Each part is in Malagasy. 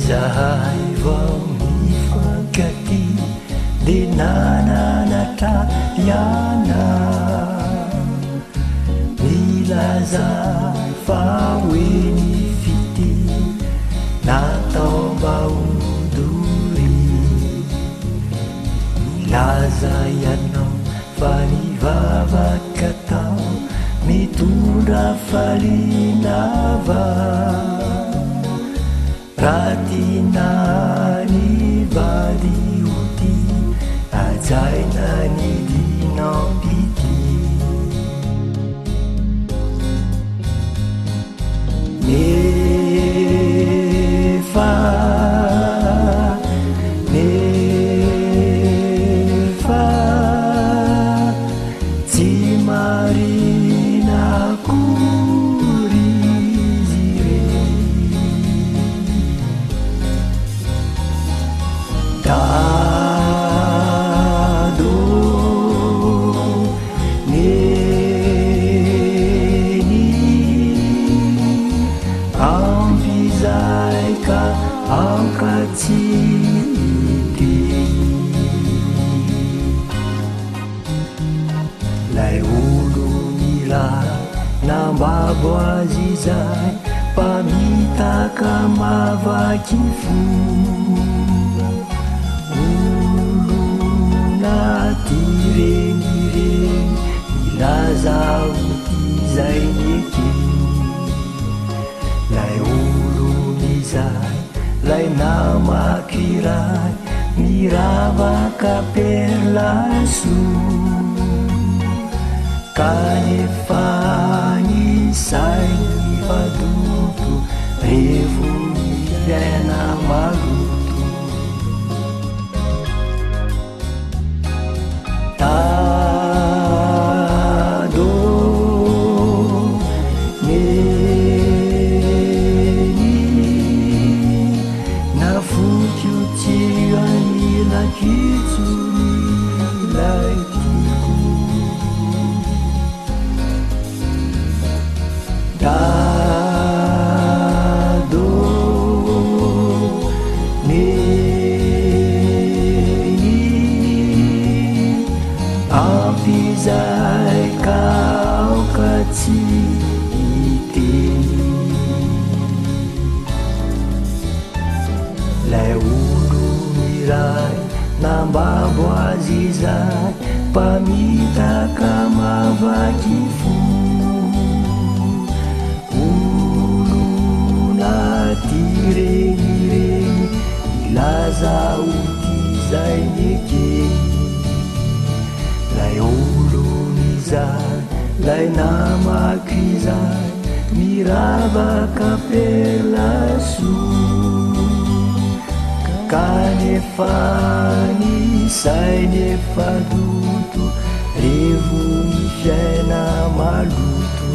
zahay vao mifankaty de nananatra iana milaza fa hoe ny fity natao mba ondory milaza ianao fa ny vavaka tao mitondra falinava raha tianany vady ody ajaina ny dinampity nefa tsy marina akory izy reny dado neny ampizay ka aoka tsy lay olo miray nambabo azy zay mpamitaka mavaky fo olo naty renireny milaza ody zay neky lay olo mizay lay namakiray miravaka perlaso kanefa ny sainy vadoto revo ny fiaina maloto tado neny nafoky o tirany lakitsony lay dado neny ampizay ka aoka tsy hiteny lay olo miray nambabo azy zay mpamitaka mavaky fo naty renireny milaza ody zay neky lay olo mizay lay namaky zay miravaka perlaso kanefa ny sainy efa doto revo ny fiaina maloto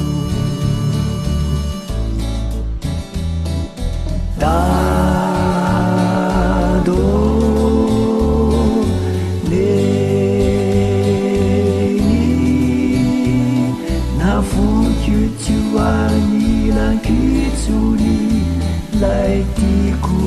dado neny nafoky o tioany lankitsony lay tiko